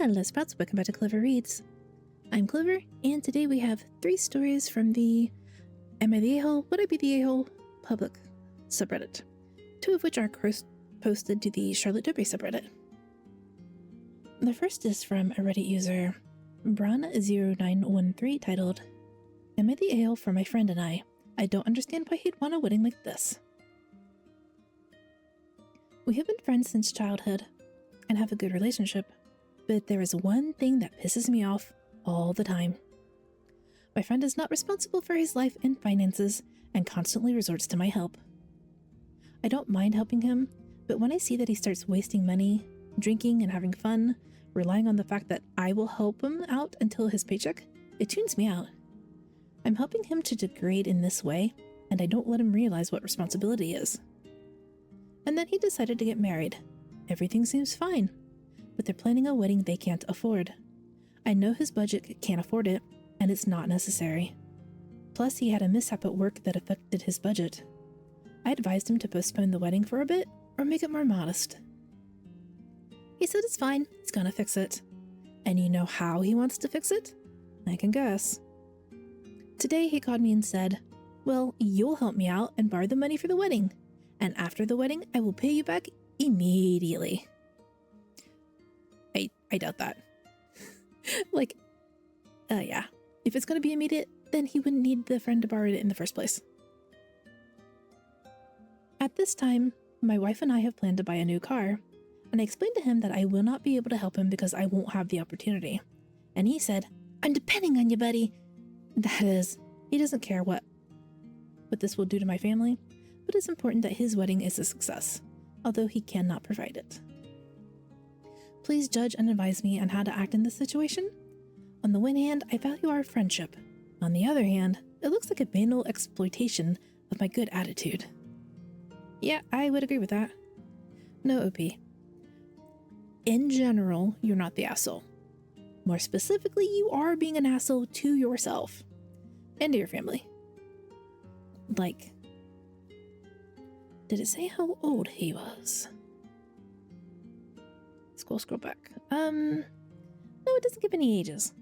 Hello Sprouts, welcome back to Clover Reads. I'm Clover, and today we have 3 stories from the Am I the A-hole? Would I be the A-hole? Public subreddit, 2 of which are posted to the Charlotte Dobre subreddit. The first is from a Reddit user, Bron0913, titled, Am I the A-hole for my friend and I? I don't understand why he'd want a wedding like this. We have been friends since childhood and have a good relationship. But there is one thing that pisses me off all the time. My friend is not responsible for his life and finances and constantly resorts to my help. I don't mind helping him, but when I see that he starts wasting money, drinking and having fun, relying on the fact that I will help him out until his paycheck, it tunes me out. I'm helping him to degrade in this way, and I don't let him realize what responsibility is. And then he decided to get married. Everything seems fine. But they're planning a wedding they can't afford. I know his budget can't afford it, and it's not necessary. Plus, he had a mishap at work that affected his budget. I advised him to postpone the wedding for a bit, or make it more modest. He said it's fine, he's gonna fix it. And you know how he wants to fix it? I can guess. Today he called me and said, well, you'll help me out and borrow the money for the wedding, and after the wedding I will pay you back immediately. I doubt that. Yeah. If it's going to be immediate, then he wouldn't need the friend to borrow it in the first place. At this time, my wife and I have planned to buy a new car, and I explained to him that I will not be able to help him because I won't have the opportunity. And he said, I'm depending on you, buddy. That is, he doesn't care what this will do to my family, but it's important that his wedding is a success, although he cannot provide it. Please judge and advise me on how to act in this situation. On the one hand, I value our friendship. On the other hand, it looks like a banal exploitation of my good attitude. Yeah, I would agree with that. No, OP. In general, you're not the asshole. More specifically, you are being an asshole to yourself and to your family. Like, did it say how old he was? Scroll back. No, it doesn't give any ages.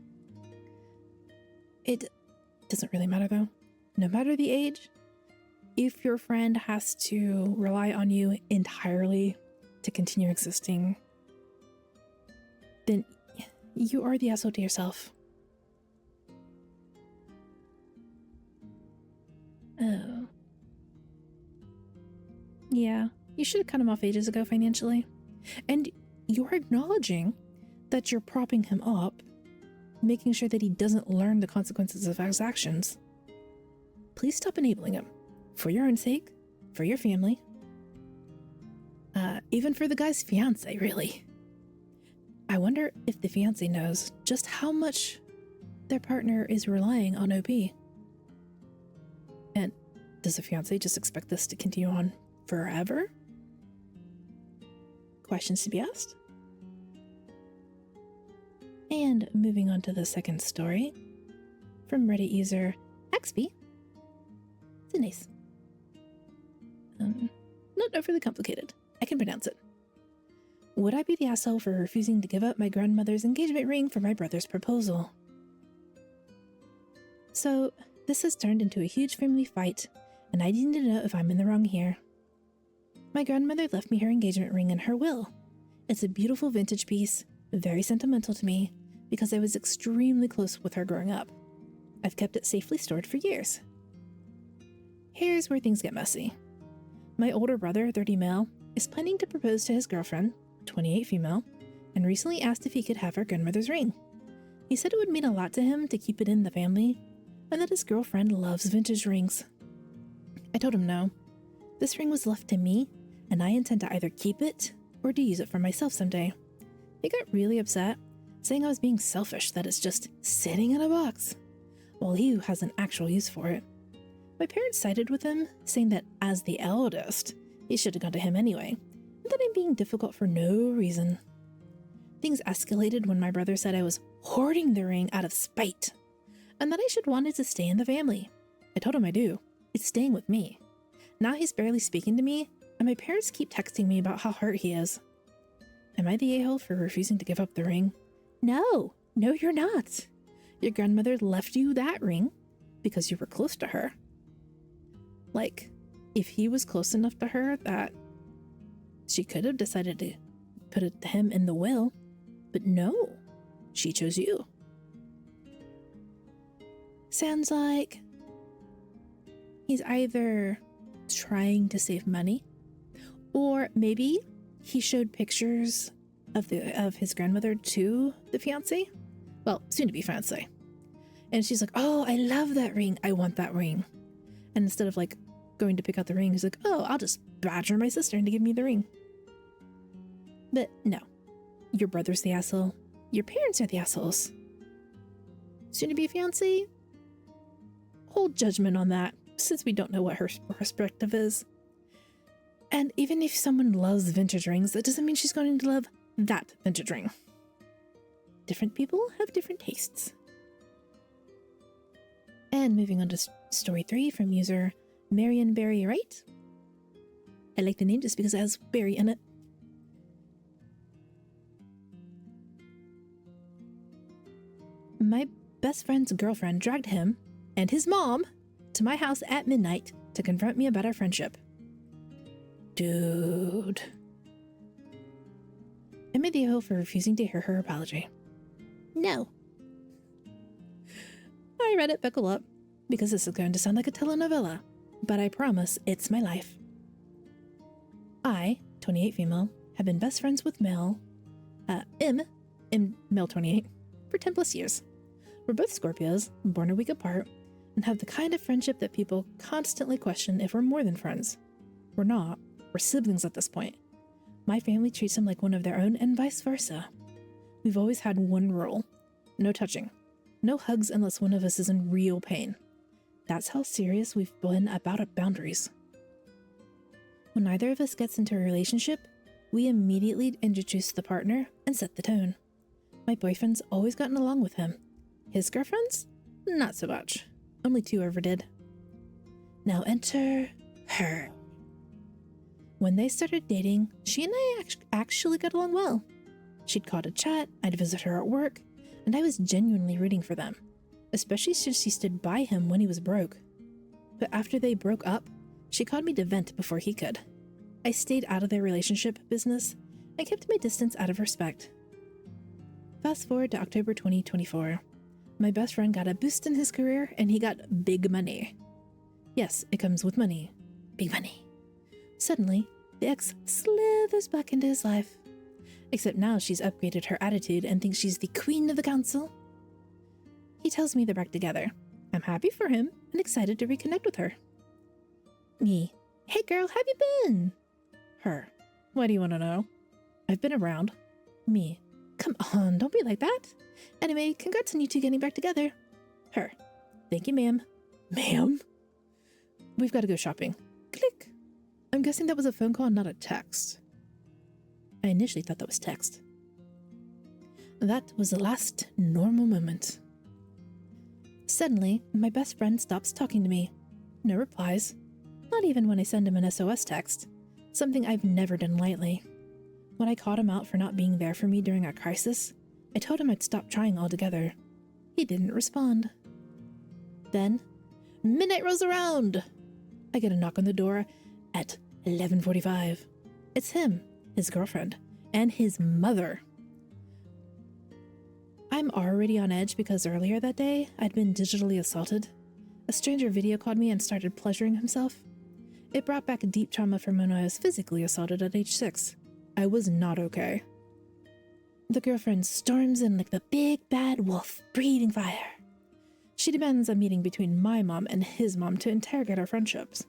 It doesn't really matter though. No matter the age, if your friend has to rely on you entirely to continue existing, then you are the asshole to yourself. Oh. Yeah, you should have cut him off ages ago financially. And you're acknowledging that you're propping him up, making sure that he doesn't learn the consequences of his actions. Please stop enabling him. For your own sake, for your family. Even for the guy's fiance, really. I wonder if the fiance knows just how much their partner is relying on OP. And does the fiance just expect this to continue on forever? Questions to be asked? And moving on to the second story from Reddit user XP. It's nice. Not overly complicated. I can pronounce it. Would I be the asshole for refusing to give up my grandmother's engagement ring for my brother's proposal? So, this has turned into a huge family fight, and I need to know if I'm in the wrong here. My grandmother left me her engagement ring in her will. It's a beautiful vintage piece, very sentimental to me, because I was extremely close with her growing up. I've kept it safely stored for years. Here's where things get messy. My older brother, 30 male, is planning to propose to his girlfriend, 28 female, and recently asked if he could have her grandmother's ring. He said it would mean a lot to him to keep it in the family, and that his girlfriend loves vintage rings. I told him no. This ring was left to me, and I intend to either keep it or to use it for myself someday. He got really upset, saying I was being selfish that it's just sitting in a box, while he has an actual use for it. My parents sided with him, saying that as the eldest, he should have gone to him anyway, and that I'm being difficult for no reason. Things escalated when my brother said I was hoarding the ring out of spite, and that I should want it to stay in the family. I told him I do. It's staying with me. Now he's barely speaking to me, and my parents keep texting me about how hurt he is. Am I the a-hole for refusing to give up the ring? No, no, you're not. Your grandmother left you that ring because you were close to her. Like, if he was close enough to her that she could have decided to put it to him in the will, but no, she chose you. Sounds like he's either trying to save money, or maybe he showed pictures of his grandmother to the fiancé, well, soon to be fiancé, and she's like, "Oh, I love that ring. I want that ring." And instead of like going to pick out the ring, he's like, "Oh, I'll just badger my sister into give me the ring." But no, your brother's the asshole. Your parents are the assholes. Soon to be fiancé, hold judgment on that, since we don't know what her perspective is. And even if someone loves vintage rings, that doesn't mean she's going to love that vintage ring. Different people have different tastes. And moving on to story 3 from user Marion Berry Wright. I like the name just because it has berry in it. My best friend's girlfriend dragged him and his mom to my house at midnight to confront me about our friendship. Dude. I'm a Dio for refusing to hear her apology. No. I read it, buckle up, because this is going to sound like a telenovela, but I promise it's my life. I, 28 female, have been best friends with male, M, male 28, for 10 plus years. We're both Scorpios, born a week apart, and have the kind of friendship that people constantly question if we're more than friends. We're not. We're siblings at this point. My family treats him like one of their own and vice versa. We've always had one rule. No touching. No hugs unless one of us is in real pain. That's how serious we've been about our boundaries. When neither of us gets into a relationship, we immediately introduce the partner and set the tone. My boyfriend's always gotten along with him. His girlfriends? Not so much. Only 2 ever did. Now enter her. When they started dating, she and I actually got along well. She'd call to chat, I'd visit her at work, and I was genuinely rooting for them, especially since she stood by him when he was broke. But after they broke up, she called me to vent before he could. I stayed out of their relationship business and kept my distance out of respect. Fast forward to October 2024. My best friend got a boost in his career and he got big money. Yes, it comes with money. Big money. Suddenly, the ex slithers back into his life. Except now she's upgraded her attitude and thinks she's the queen of the council. He tells me they're back together. I'm happy for him and excited to reconnect with her. Me. Hey girl, how have you been? Her. Why do you want to know? I've been around. Me. Come on, don't be like that. Anyway, congrats on you 2 getting back together. Her. Thank you, ma'am. Ma'am? We've got to go shopping. Click. I'm guessing that was a phone call, not a text. I initially thought that was text. That was the last normal moment. Suddenly, my best friend stops talking to me. No replies. Not even when I send him an SOS text. Something I've never done lightly. When I called him out for not being there for me during our crisis, I told him I'd stop trying altogether. He didn't respond. Then, midnight rolls around. I get a knock on the door at 11:45. It's him, his girlfriend, and his mother. I'm already on edge because earlier that day, I'd been digitally assaulted. A stranger video called me and started pleasuring himself. It brought back a deep trauma from when I was physically assaulted at age 6. I was not okay. The girlfriend storms in like the big bad wolf, breathing fire. She demands a meeting between my mom and his mom to interrogate our friendships.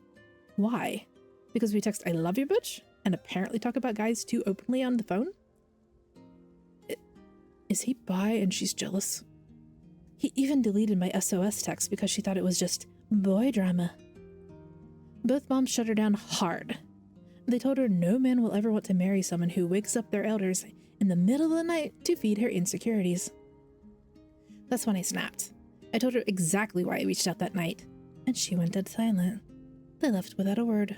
Why? Because we text "I love you, bitch," and apparently talk about guys too openly on the phone? Is he bi and she's jealous? He even deleted my SOS text because she thought it was just boy drama. Both moms shut her down hard. They told her no man will ever want to marry someone who wakes up their elders in the middle of the night to feed her insecurities. That's when I snapped. I told her exactly why I reached out that night, and she went dead silent. They left without a word.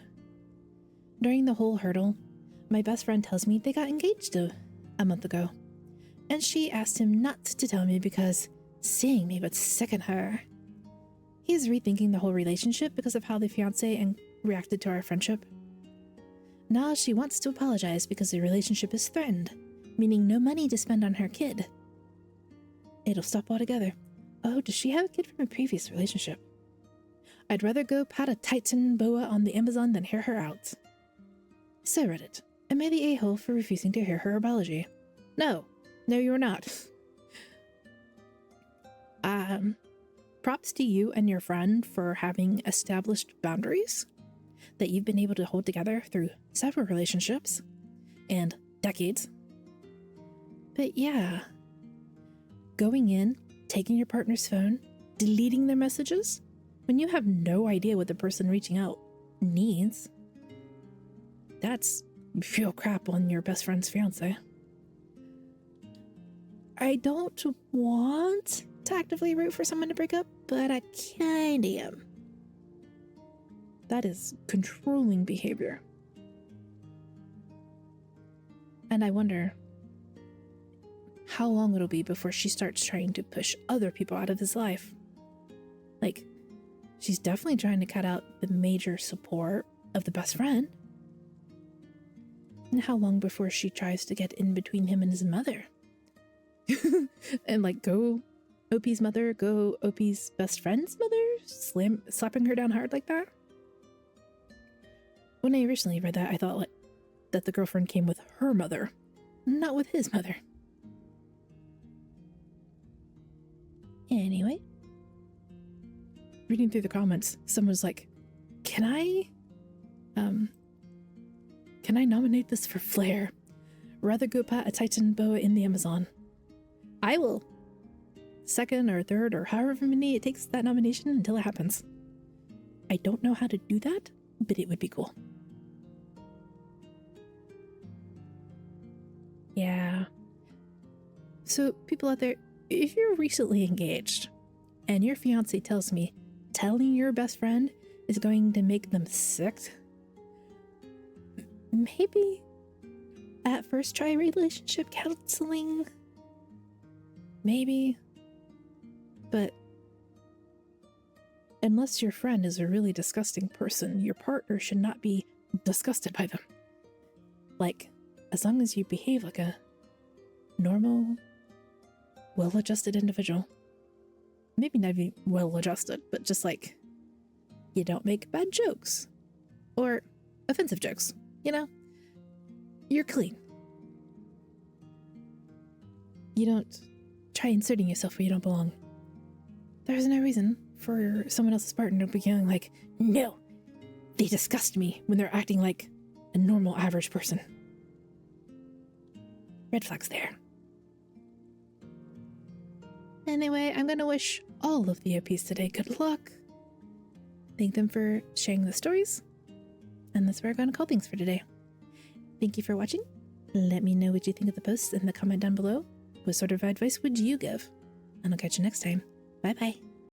During the whole hurdle, my best friend tells me they got engaged a month ago. and she asked him not to tell me because seeing me would sicken her. He's rethinking the whole relationship because of how the fiancé and reacted to our friendship. Now she wants to apologize because the relationship is threatened, meaning no money to spend on her kid. It'll stop altogether. Oh, does she have a kid from a previous relationship? I'd rather go pat a Titan boa on the Amazon than hear her out. So Reddit, am I the a-hole for refusing to hear her apology? No, you're not. Props to you and your friend for having established boundaries that you've been able to hold together through several relationships and decades. But yeah, going in, taking your partner's phone, deleting their messages when you have no idea what the person reaching out needs, that's real crap on your best friend's fiance. I don't want to actively root for someone to break up, but I kinda am. That is controlling behavior. And I wonder how long it'll be before she starts trying to push other people out of his life. Like, she's definitely trying to cut out the major support of the best friend. And how long before she tries to get in between him and his mother? And like, go OP's mother, go OP's best friend's mother, slapping her down hard like that? When I originally read that, I thought that the girlfriend came with her mother, not with his mother. Anyway, reading through the comments, someone's like, can I nominate this for Flair? Rather go pat a Titan boa in the Amazon. I will. Second or third or however many it takes that nomination until it happens. I don't know how to do that, but it would be cool. Yeah. So people out there, if you're recently engaged and your fiance tells me telling your best friend is going to make them sick, maybe at first try relationship counseling. Maybe. But unless your friend is a really disgusting person, your partner should not be disgusted by them. Like, as long as you behave like a normal, well-adjusted individual. Maybe not even well-adjusted, but just like, you don't make bad jokes. Or offensive jokes, you know? You're clean. You don't try inserting yourself where you don't belong. There's no reason for someone else's partner to be feeling like, no, they disgust me when they're acting like a normal average person. Red flags there. Anyway, I'm gonna wish all of the OPs today good luck. Thank them for sharing the stories. And that's where I'm gonna call things for today. Thank you for watching. Let me know what you think of the posts in the comment down below. What sort of advice would you give? And I'll catch you next time. Bye bye.